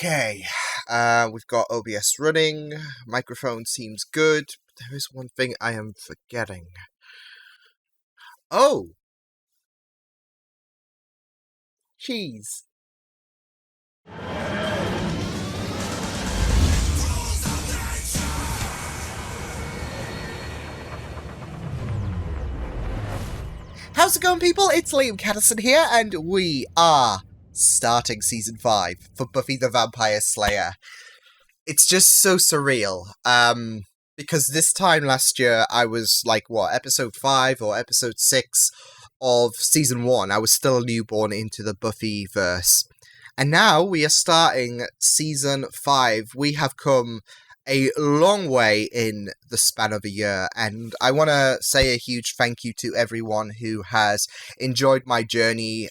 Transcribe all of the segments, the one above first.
Okay, we've got OBS running, microphone seems good, but there is one thing I am forgetting. Oh! Cheese. How's it going, people? It's Liam Caddison here, and we are starting Season 5 for Buffy the Vampire Slayer. It's just so surreal, because this time last year I was like, episode 5 or episode 6 of Season 1. I was still a newborn into the Buffy-verse. And now we are starting Season 5. We have come a long way in the span of a year, and I want to say a huge thank you to everyone who has enjoyed my journey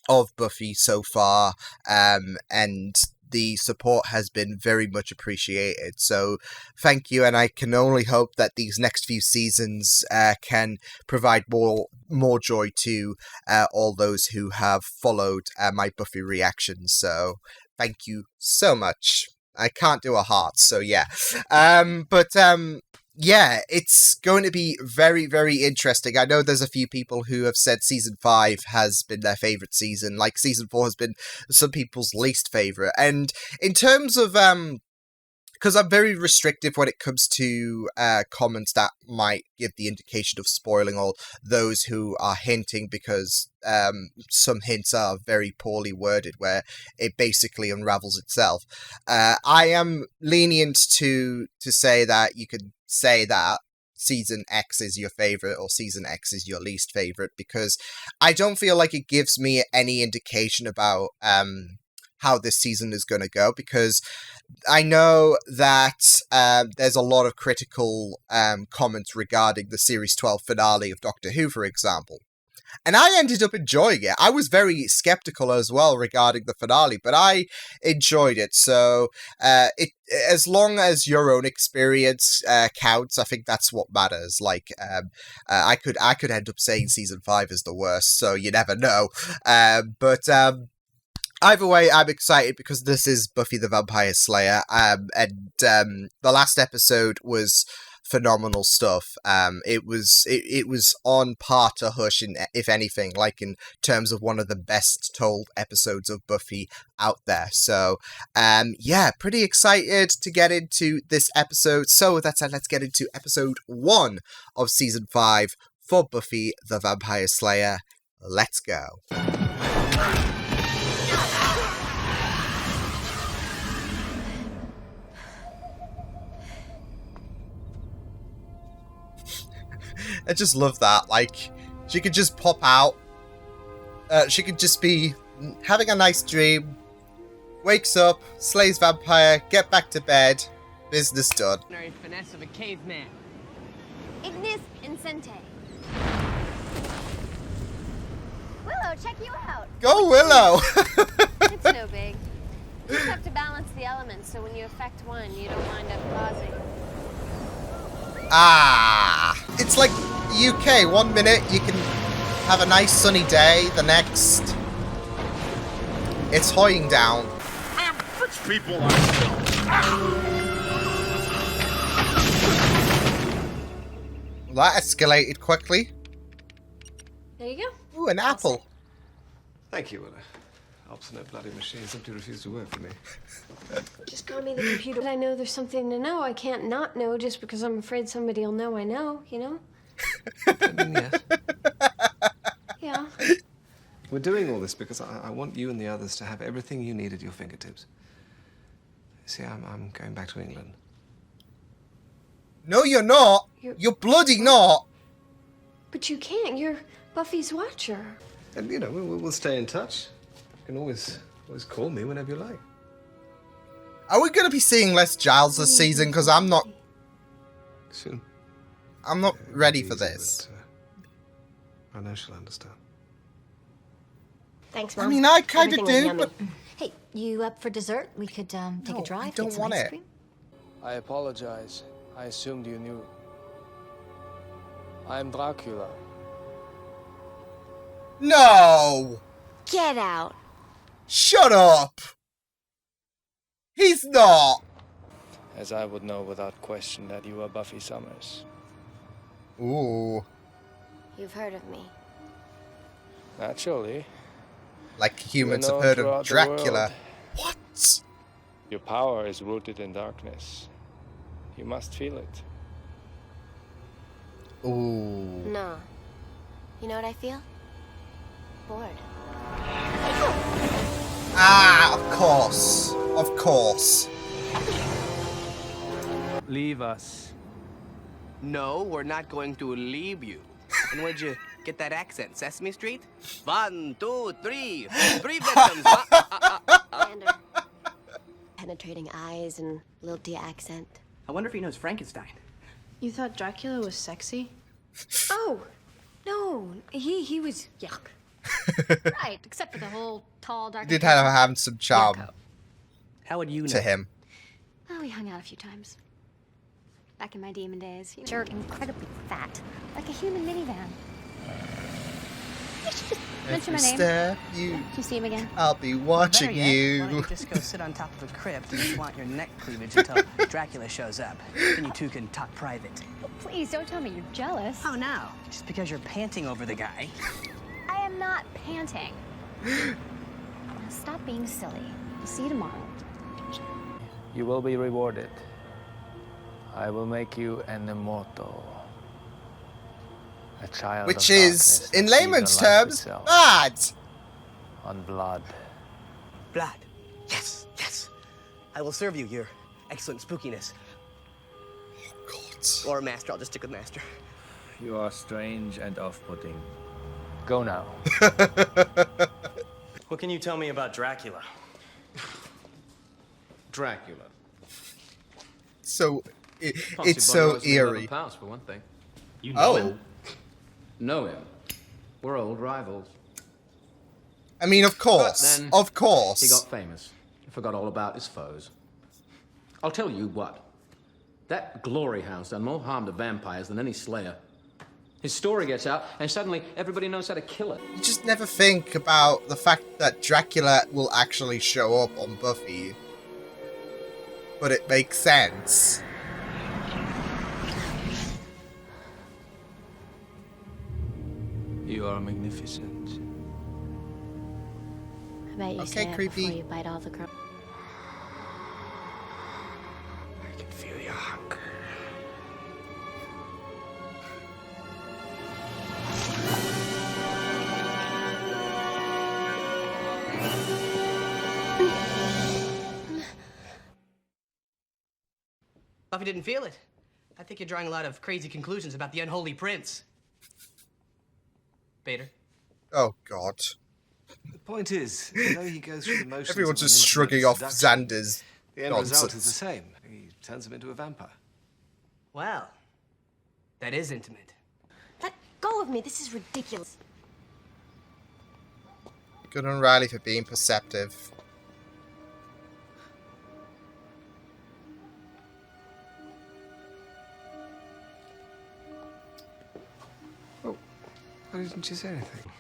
of Buffy so far, and the support has been very much appreciated. So thank you, and I can only hope that these next few seasons can provide more joy to all those who have followed my Buffy reactions. So thank you so much. I can't do a heart, so yeah. Yeah, it's going to be very, very interesting. I know there's a few people who have said Season 5 has been their favourite season, like Season 4 has been some people's least favourite. And in terms of, because I'm very restrictive when it comes to comments that might give the indication of spoiling all those who are hinting, because some hints are very poorly worded where it basically unravels itself. I am lenient to say that you could say that Season X is your favourite or Season X is your least favourite, because I don't feel like it gives me any indication about how this season is going to go, because I know that there's a lot of critical comments regarding the Series 12 finale of Doctor Who, for example. And I ended up enjoying it. I was very skeptical as well regarding the finale, but I enjoyed it. So as long as your own experience counts, I think that's what matters. Like, I could end up saying Season 5 is the worst, so you never know. Either way, I'm excited because this is Buffy the Vampire Slayer, and the last episode was phenomenal stuff. It was on par to Hush, if anything, like in terms of one of the best told episodes of Buffy out there. So, yeah, pretty excited to get into this episode. So with that said, let's get into episode 1 of Season 5 for Buffy the Vampire Slayer. Let's go. I just love that. Like, she could just pop out. She could just be having a nice dream. Wakes up, slays vampire, get back to bed. Business done. Finesse of a caveman. Ignis Incente. Willow, check you out. Go Willow! It's no big. You just have to balance the elements so when you affect one, you don't wind up causing. It's like UK. 1 minute you can have a nice sunny day, the next it's hoying down. Which people are still? That escalated quickly. There you go. Ooh, an apple. Thank you, Willa. Obstinate bloody machine simply refused to work for me. Just call me the computer. I know there's something to know. I can't not know just because I'm afraid somebody will know I know, you know? Yes. Yeah. We're doing all this because I want you and the others to have everything you need at your fingertips. See, I'm going back to England. No, you're not. You're bloody not. But you can't. You're Buffy's watcher. And, you know, we'll stay in touch. You can always call me whenever you like. Are we going to be seeing less Giles this season? Because I'm not Soon. ready for this. But, I know she'll understand. Thanks, Mom. I mean, I kind of Everything was do, yummy. but... Hey, you up for dessert? We could take No, a drive, I don't get some want ice it. cream. I apologize. I assumed you knew. I am Dracula. No! Get out. Shut up! He's not! As I would know without question that you are Buffy Summers. Ooh. You've heard of me. Naturally. Like humans You're have known heard throughout of the Dracula. world. What? Your power is rooted in darkness. You must feel it. Ooh. No. You know what I feel? Bored. Ah, of course. Of course. Leave us. No, we're not going to leave you. And where'd you get that accent? Sesame Street? 1, 2, 3. 3 victims. And her penetrating eyes and lilty accent. I wonder if he knows Frankenstein. You thought Dracula was sexy? Oh, no. He was yuck. Right, except for the whole tall, dark. Did have a handsome charm How would you know? to him. Oh, we hung out a few times. Back in my demon days. You're incredibly fat, like a human minivan. You should just mention my name. Step you, Do you see him again? I'll be watching Better yet, why don't you. you just go sit on top of a crypt and flaunt your neck cleavage until Dracula shows up. Then you two can talk private. Oh, please, don't tell me you're jealous. Oh, no. Just because you're panting over the guy. I am not panting. Now stop being silly. I'll see you tomorrow. You will be rewarded. I will make you an immortal. A child Which of is, darkness in that feeds layman's on life terms, itself, bad. on blood. Blood. Yes, yes. I will serve you your excellent spookiness. God. Or master. I'll just stick with master. You are strange and off-putting. Go now. What can you tell me about Dracula? Dracula. So, it's so eerie. Past, for one thing. You know Oh. him? Know him. We're old rivals. I mean, of course. But then Of course. He got famous. He forgot all about his foes. I'll tell you what. That glory hound's done more harm to vampires than any slayer. His story gets out, and suddenly everybody knows how to kill it. You just never think about the fact that Dracula will actually show up on Buffy. But it makes sense. You are magnificent. I bet you Okay, say it creepy. before you bite all the crow. I can feel your hunger. Buffy didn't feel it. I think you're drawing a lot of crazy conclusions about the unholy prince. Bader. Oh, God. The point is, although he goes through the motions Everyone's of an just intimate shrugging off seduction, Xander's the end result is the nonsense. same. He turns him into a vampire. Well, that is intimate. Let go of me. This is ridiculous. Good on Riley for being perceptive. Oh, why didn't you say anything?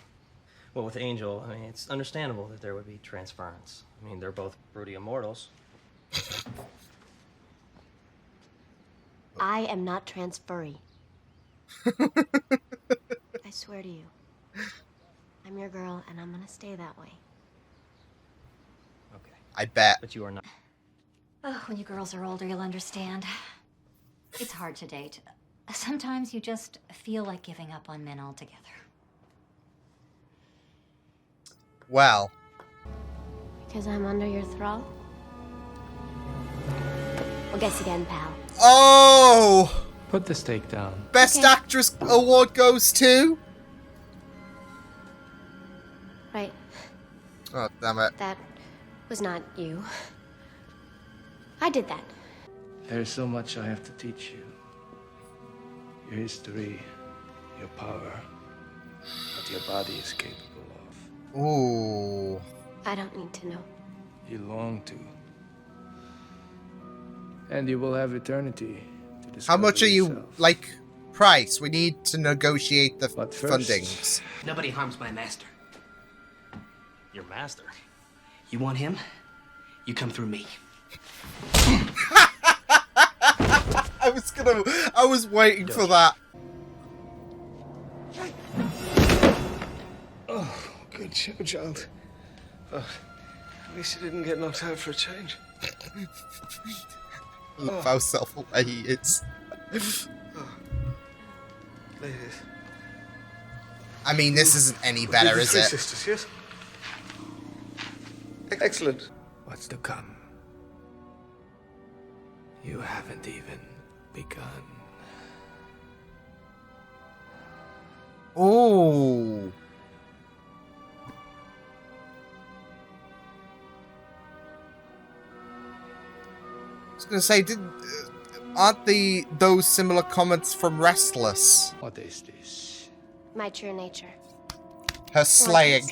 Well, with Angel, I mean, it's understandable that there would be transference. I mean, they're both broody immortals. I am not transferry. I swear to you. I'm your girl, and I'm gonna stay that way. Okay. I bet. But you are not. Oh, when you girls are older, you'll understand. It's hard to date. Sometimes you just feel like giving up on men altogether. Well. Because I'm under your thrall? Well, guess again, pal. Oh! Put the stake down. Best Okay. Actress award goes to... Right. Oh, damn it. That was not you. I did that. There's so much I have to teach you. Your history, your power, what your body is capable of. Ooh. I don't need to know. You long to. And you will have eternity to How discover much are you, yourself. like, price? We need to negotiate the But first- fundings. Nobody harms my master. Your master. You want him? You come through me. I was waiting for that. Oh, good show, child. Oh, at least you didn't get knocked out for a change. Love how self-aware he is. Ladies. I mean, this isn't any better, is Three it? sisters, yes? Excellent. What's to come? You haven't even begun. Oh. I was gonna say, aren't those similar comments from Restless? What is this? My true nature. Her slaying.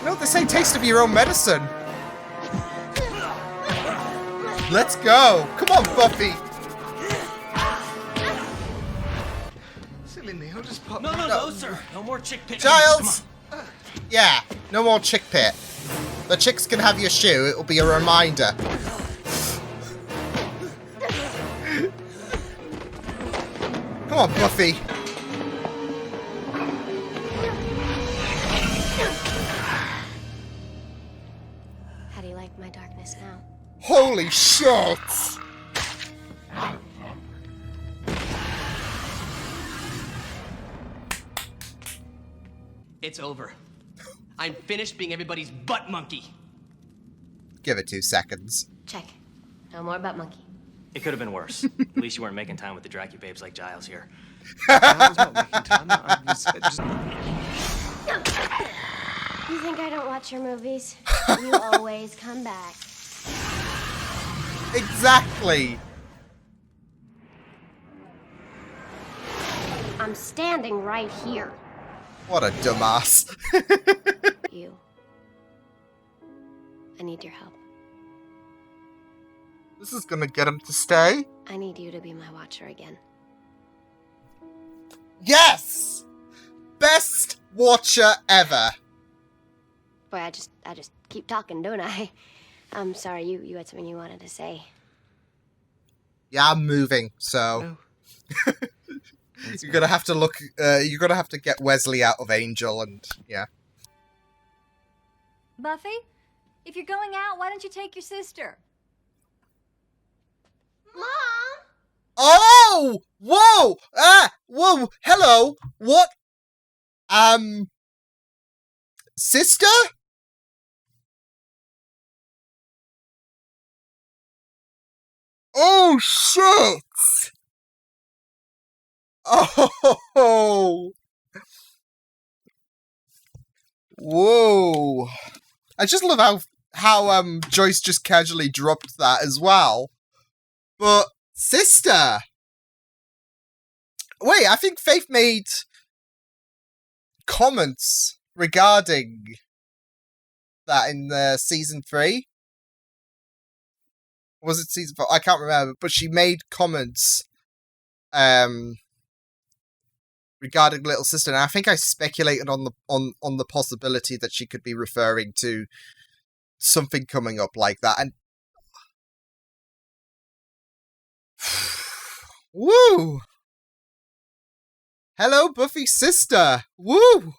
No, this ain't taste of your own medicine. Let's go. Come on, Buffy. Silly me, I'll just pop. No, sir. No more chick pit. Giles! Yeah, no more chick pit. The chicks can have your shoe, it'll be a reminder. Come on, Buffy. How do you like my darkness now? Holy shit! It's over. I'm finished being everybody's butt monkey. Give it 2 seconds. Check. No more butt monkey. It could have been worse. At least you weren't making time with the Dracula babes like Giles here. I was not making time. I was just... You think I don't watch your movies? You always come back. Exactly! I'm standing right here. What a dumbass. You. I need your help. This is gonna get him to stay. I need you to be my watcher again. Yes! Best watcher ever. Boy, I just keep talking, don't I? I'm sorry, you had something you wanted to say. Yeah, I'm moving, so... No. You're gonna have to look, you're gonna have to get Wesley out of Angel and, yeah. Buffy, if you're going out, why don't you take your sister? Mom! Oh! Whoa! Whoa! Hello! What? Sister? Oh, shit! Oh! Whoa! I just love how Joyce just casually dropped that as well. But sister. Wait, I think Faith made comments regarding that in season 3. Was it season 4? I can't remember, but she made comments regarding little sister, and I think I speculated on the possibility that she could be referring to something coming up like that. And woo! Hello, Buffy sister. Woo!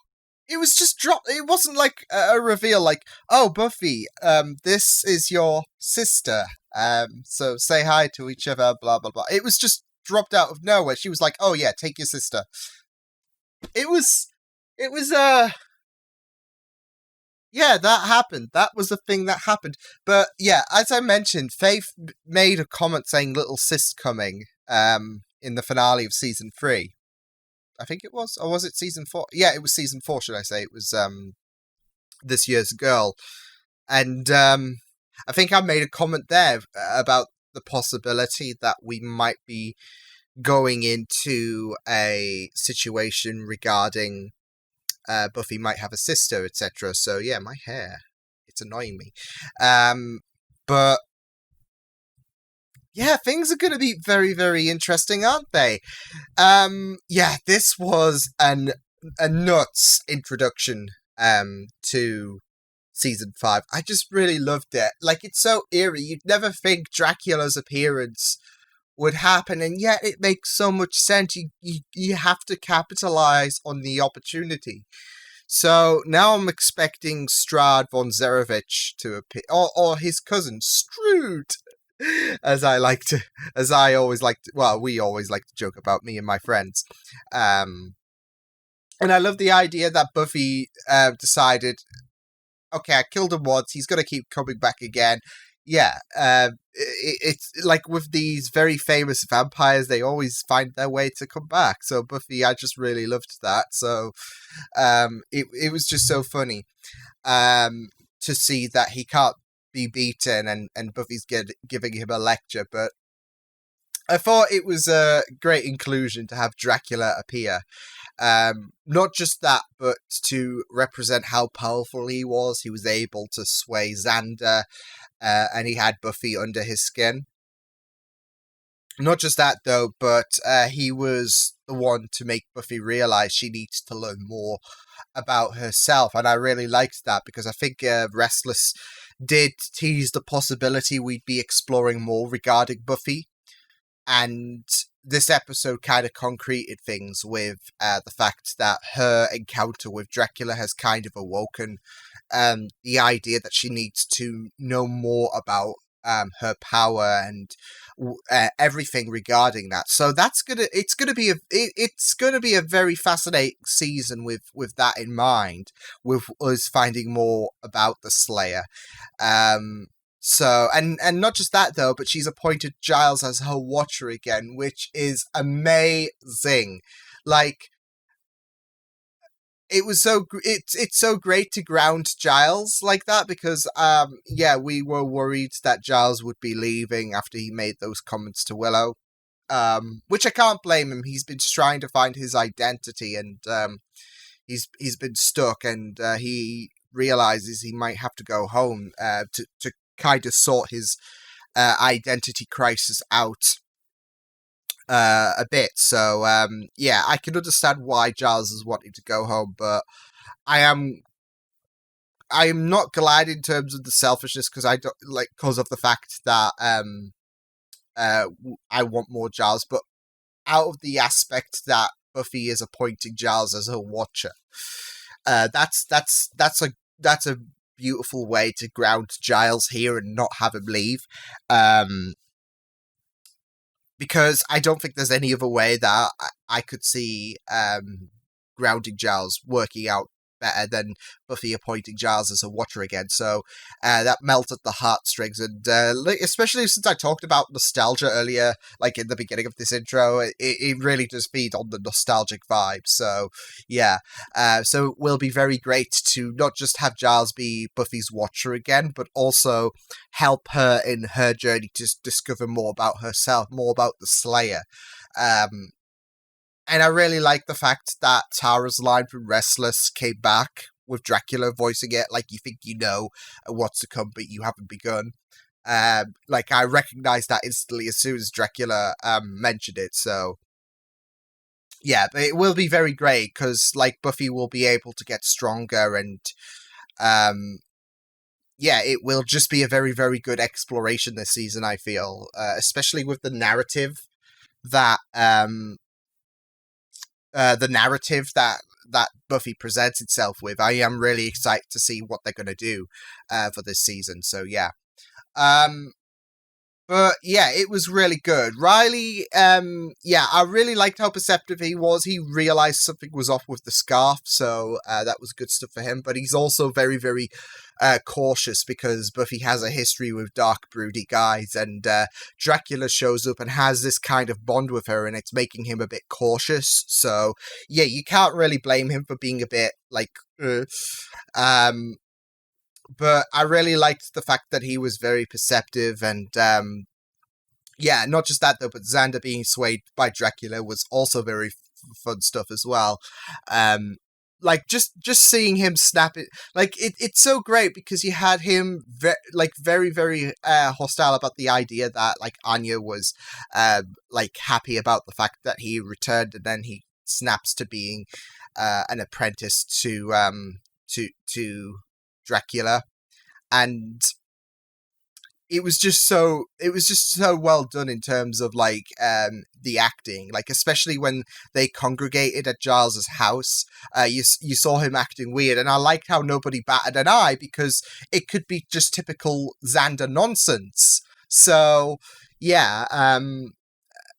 It was just dropped. It wasn't like a reveal, like, oh, Buffy, this is your sister. So say hi to each other. Blah blah blah. It was just dropped out of nowhere. She was like, oh yeah, take your sister. It was, yeah, that happened. That was a thing that happened. But yeah, as I mentioned, Faith made a comment saying little sis coming, in the finale of season 3. I think it was, or was it season 4? Yeah, it was season 4, should I say. It was, This Year's Girl. And, I think I made a comment there about the possibility that we might be going into a situation regarding Buffy might have a sister, etc. So yeah, my hair, it's annoying me. But yeah, things are going to be very, very interesting, aren't they? Yeah, this was a nuts introduction to season 5. I just really loved it. Like, it's so eerie. You'd never think Dracula's appearance would happen, and yet it makes so much sense. You have to capitalize on the opportunity. So now I'm expecting Struhd von Zarevich to appear, or his cousin Struhd, we always like to joke about, me and my friends. And I love the idea that Buffy decided, okay, I killed him once, he's going to keep coming back again. Yeah, it's like with these very famous vampires, they always find their way to come back. So Buffy, I just really loved that. So it was just so funny to see that he can't be beaten, and Buffy's giving him a lecture. But I thought it was a great inclusion to have Dracula appear. Not just that, but to represent how powerful he was. He was able to sway Xander, and he had Buffy under his skin. Not just that, though, but he was the one to make Buffy realize she needs to learn more about herself. And I really liked that, because I think Restless did tease the possibility we'd be exploring more regarding Buffy. And this episode kind of concreted things with the fact that her encounter with Dracula has kind of awoken the idea that she needs to know more about her power and everything regarding that. So it's gonna be a very fascinating season with that in mind, with us finding more about the Slayer. So, and not just that, though, but she's appointed Giles as her watcher again, which is amazing. Like, it's so great to ground Giles like that, because, we were worried that Giles would be leaving after he made those comments to Willow, which I can't blame him. He's been trying to find his identity, and he's been stuck, and he realizes he might have to go home to kind of sort his identity crisis out a bit. So I can understand why Giles is wanting to go home, but I am not glad in terms of the selfishness, because I don't because of the fact that I want more Giles, but out of the aspect that Buffy is appointing Giles as her watcher, that's a beautiful way to ground Giles here and not have him leave, because I don't think there's any other way that I could see grounding Giles working out better than Buffy appointing Giles as a watcher again. So that melted the heartstrings, and especially since I talked about nostalgia earlier, like in the beginning of this intro, it really does feed on the nostalgic vibe. So so it will be very great to not just have Giles be Buffy's watcher again, but also help her in her journey to discover more about herself, more about the Slayer. And I really like the fact that Tara's line from Restless came back with Dracula voicing it, like you think you know what's to come, but you haven't begun. I recognized that instantly as soon as Dracula mentioned it. So yeah, but it will be very great, because Buffy will be able to get stronger, and it will just be a very, very good exploration this season, I feel, especially with the narrative that that Buffy presents itself with. I am really excited to see what they're going to do for this season. So yeah. But yeah, it was really good. Riley, I really liked how perceptive he was. He realized something was off with the scarf, so that was good stuff for him. But he's also very, very cautious, because Buffy has a history with dark, broody guys, and Dracula shows up and has this kind of bond with her, and it's making him a bit cautious. So yeah, you can't really blame him for being a bit but I really liked the fact that he was very perceptive, and not just that, though, but Xander being swayed by Dracula was also very fun stuff as well. Just seeing him snap it, it's so great, because you had him very, very hostile about the idea that Anya was happy about the fact that he returned, and then he snaps to being an apprentice to Dracula, and it was just so well done in terms of like the acting, like especially when they congregated at Giles's house. You saw him acting weird, and I liked how nobody batted an eye because it could be just typical Xander nonsense. So yeah,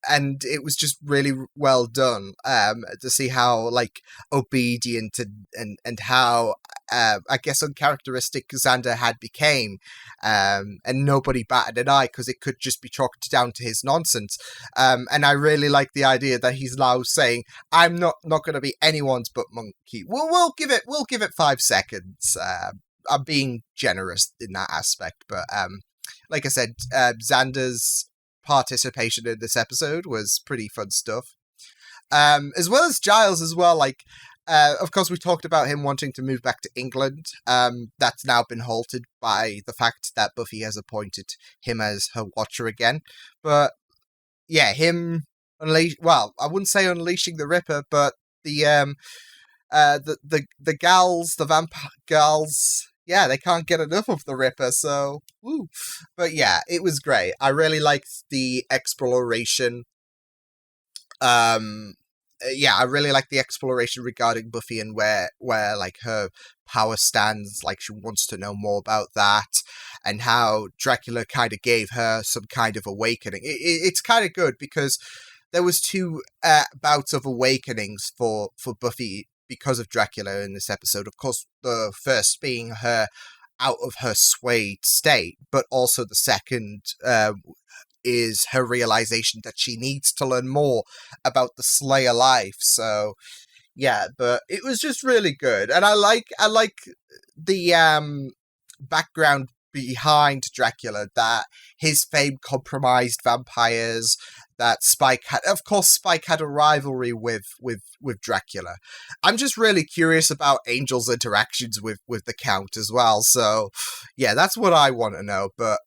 and it was just really well done to see how like obedient and how I guess uncharacteristic Xander had became, and nobody batted an eye because it could just be chalked down to his nonsense. And I really like the idea that he's now saying, "I'm not going to be anyone's but Monkey." We'll give it 5 seconds. I'm being generous in that aspect, but like I said, Xander's participation in this episode was pretty fun stuff. As well as Giles as well, like of course we talked about him wanting to move back to England. That's now been halted by the fact that Buffy has appointed him as her watcher again. But yeah, him I wouldn't say unleashing the Ripper, but the gals, the vampire gals, yeah, they can't get enough of the Ripper, so woo. But yeah, it was great. I really liked the exploration. I really like the exploration regarding Buffy and where like her power stands. Like she wants to know more about that, and how Dracula kind of gave her some kind of awakening. It's kind of good because there was 2 bouts of awakenings for Buffy because of Dracula in this episode. Of course, the first being her out of her swayed state, but also the second is her realization that she needs to learn more about the Slayer life. So yeah, but it was just really good, and I like the background behind Dracula, that his fame compromised vampires, that Spike had a rivalry with Dracula. I'm just really curious about Angel's interactions with the Count as well. So yeah, that's what I want to know. But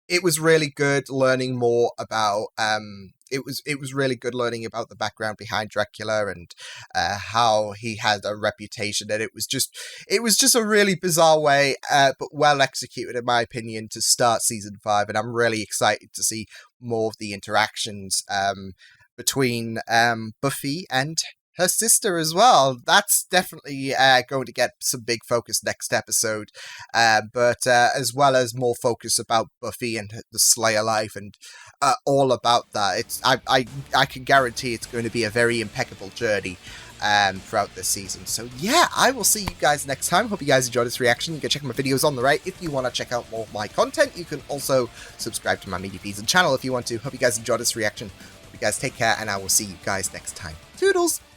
it was really good learning more about it was really good learning about the background behind Dracula and how he had a reputation, and it was just a really bizarre way, but well executed in my opinion, to start season 5, and I'm really excited to see more of the interactions between Buffy and her sister as well. That's definitely going to get some big focus next episode, but as well as more focus about Buffy and the Slayer life and all about that. I can guarantee it's going to be a very impeccable journey throughout this season. So yeah, I will see you guys next time. Hope you guys enjoyed this reaction. You can check my videos on the right if you want to check out more of my content. You can also subscribe to my media feeds and channel if you want to. Hope you guys enjoyed this reaction. Hope you guys take care, and I will see you guys next time. Toodles!